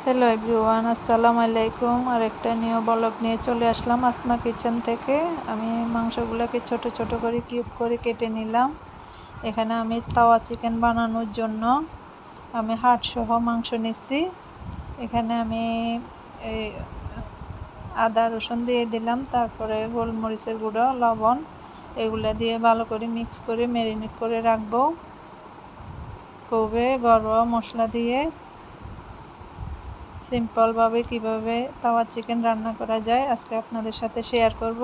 Hello everyone, আসসালামু আলাইকুম। আর একটা নিউ ব্লগ নিয়ে চলে আসলাম আসমা কিচেন থেকে। আমি মাংসগুলোকে ছোট ছোট করে কিউব করে কেটে নিলাম। এখানে আমি তাওয়া চিকেন বানানোর জন্য আমি হাড় সহ মাংস নিচ্ছি। এখানে আমি এই আদা রসুন দিয়ে দিলাম, তারপরে গোলমরিচের গুঁড়ো, লবণ এগুলো দিয়ে ভালো করে মিক্স করে ম্যারিনেট করে রাখবো। খুবই ঘরোয়া মশলা দিয়ে সিম্পলভাবে কিভাবে তাওয়া চিকেন রান্না করা যায় আজকে আপনাদের সাথে শেয়ার করব।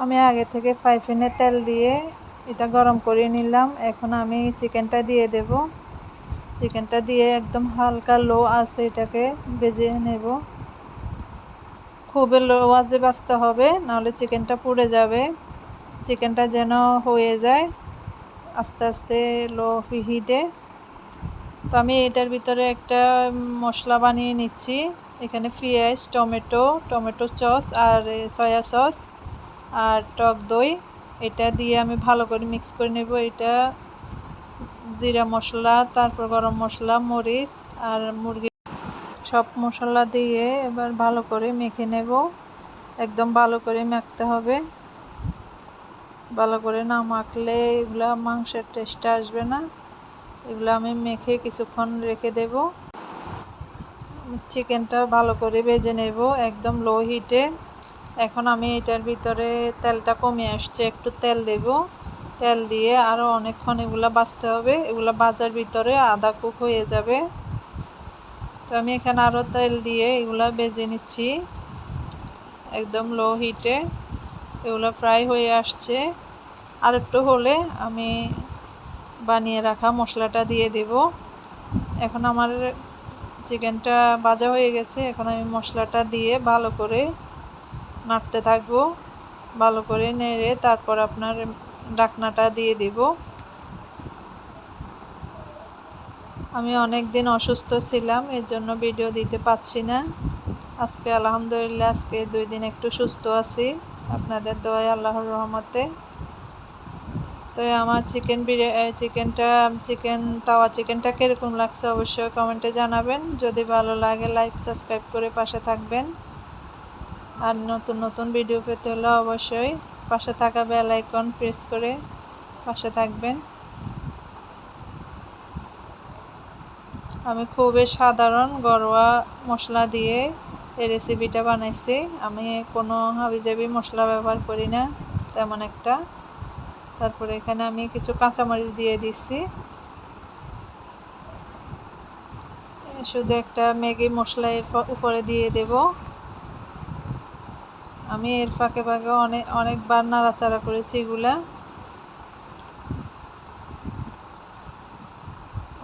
আমি আগে থেকে ফ্রাই প্যানে তেল দিয়ে এটা গরম করে নিলাম। এখন আমি চিকেনটা দিয়ে দেব। চিকেনটা দিয়ে একদম হালকা লো আছে এটাকে ভেজে নেব। খুবই লো আঁচে ভাজতে হবে, নাহলে চিকেনটা পুড়ে যাবে। চিকেনটা যেন হয়ে যায় আস্তে আস্তে লো হিটে। তো আমি এটার ভিতরে একটা মশলা বানিয়ে নিচ্ছি। এখানে পেঁয়াজ, টমেটো সস আর সয়া সস আর টক দই এটা দিয়ে আমি ভালো করে মিক্স করে নেব। এটা জিরা মশলা, তারপর গরম মশলা, মরিচ আর মুরগি সব মশলা দিয়ে এবার ভালো করে মেখে নেব। একদম ভালো করে মাখতে হবে। ভালো করে না মাখলে এগুলা মাংসের টেস্টটা আসবে না। এগুলো আমি মেখে কিছুক্ষণ রেখে দেব। চিকেনটা ভালো করে ভেজে নেব একদম লো হিটে। এখন আমি এটার ভিতরে তেলটা কমে আসছে, একটু তেল দেব। তেল দিয়ে আরও অনেকক্ষণ এগুলা ভাজতে হবে। এগুলা ভাজার ভিতরে আধা কুক হয়ে যাবে। তো আমি এখানে আরও তেল দিয়ে এগুলা ভেজে নিচ্ছি একদম লো হিটে। এগুলো ফ্রাই হয়ে আসছে। আর একটু হলে আমি বানিয়ে রাখা মশলাটা দিয়ে দেব। এখন আমার চিকেনটা ভাজা হয়ে গেছে। এখন আমি মশলাটা দিয়ে ভালো করে নাড়তে থাকবো। ভালো করে নেড়ে তারপর আপনার ঢাকনাটা দিয়ে দিব। আমি অনেক দিন অসুস্থ ছিলাম, এর জন্য ভিডিও দিতে পারছি না। আজকে আলহামদুলিল্লাহ আজকে 2 দিন একটু সুস্থ আছি আপনাদের দোয়ায়, আল্লাহর রহমতে। তো আমার তাওয়া চিকেনটা কীরকম লাগছে অবশ্যই কমেন্টে জানাবেন। যদি ভালো লাগে লাইক সাবস্ক্রাইব করে পাশে থাকবেন। আর নতুন নতুন ভিডিও পেতে হলে অবশ্যই পাশে থাকা বেল আইকন প্রেস করে পাশে থাকবেন। আমি খুবই সাধারণ ঘরোয়া মশলা দিয়ে এই রেসিপিটা বানাইছি। আমি কোনো হাবিজাবি মশলা ব্যবহার করি না তেমন একটা। তারপরে এখানে আমি কিছু কাঁচামরিচ দিয়ে দিচ্ছি। শুধু একটা ম্যাগি মশলা এর উপরে দিয়ে দেব। আমি এর ফাঁকে ফাঁকে অনেকবার নাড়াচাড়া করেছি এগুলা।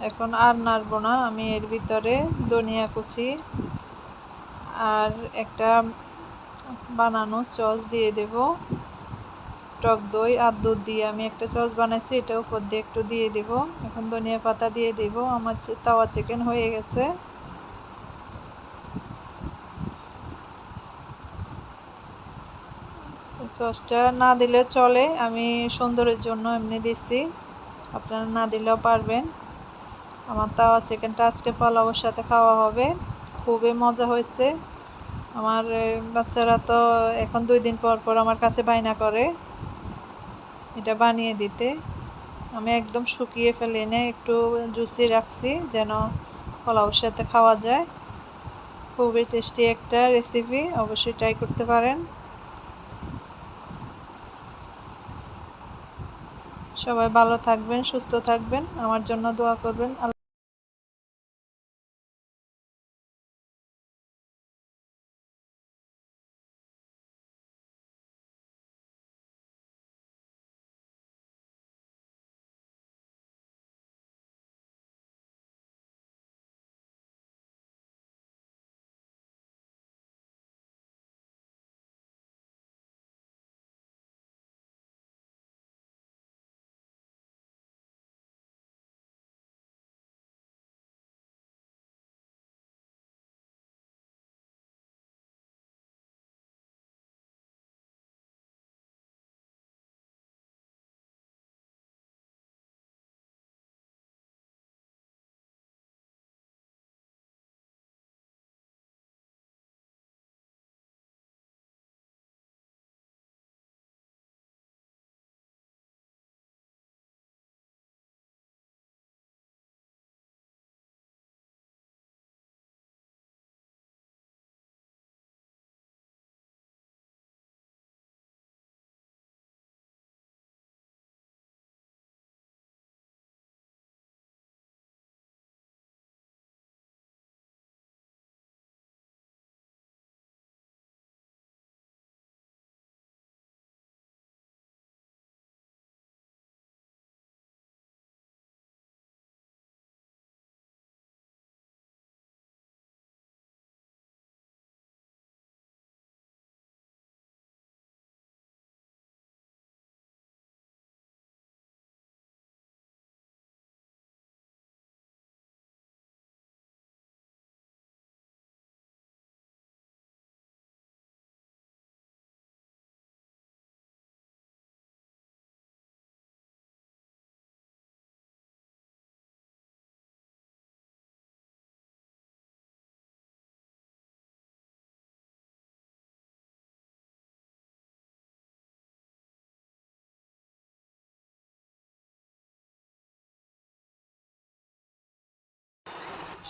এখন আর নাড়বো না। আমি এর ভিতরে ধনিয়া কুচি আর একটা বানানো সস দিয়ে দেব। টক দই আর দুধ দিয়ে আমি একটা সস বানাইছি, এটা উপর দিয়ে একটু দিয়ে দেব। এখন ধনিয়া পাতা দিয়ে দেব। আমার তাওয়া চিকেন হয়ে গেছে। সসটা না দিলে চলে, আমি সুন্দরের জন্য এমনি দিচ্ছি, আপনারা না দিলেও পারবেন। আমার তাওয়া চিকেনটা আজকে পোলাওর সাথে খাওয়া হবে। খুবই মজা হয়েছে। আমার বাচ্চারা তো এখন 2 দিন পর পর আমার কাছে বায়না করে এটা বানিয়ে দিতে। আমি একদম শুকিয়ে ফেলে এনে একটু জুসি রাখছি যেন পোলাওর সাথে খাওয়া যায়। খুবই টেস্টি একটা রেসিপি, অবশ্যই ট্রাই করতে পারেন। সবাই ভালো থাকবেন, সুস্থ থাকবেন, আমার জন্য দোয়া করবেন।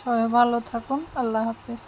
সবাই ভালো থাকুন। আল্লাহ হাফেজ।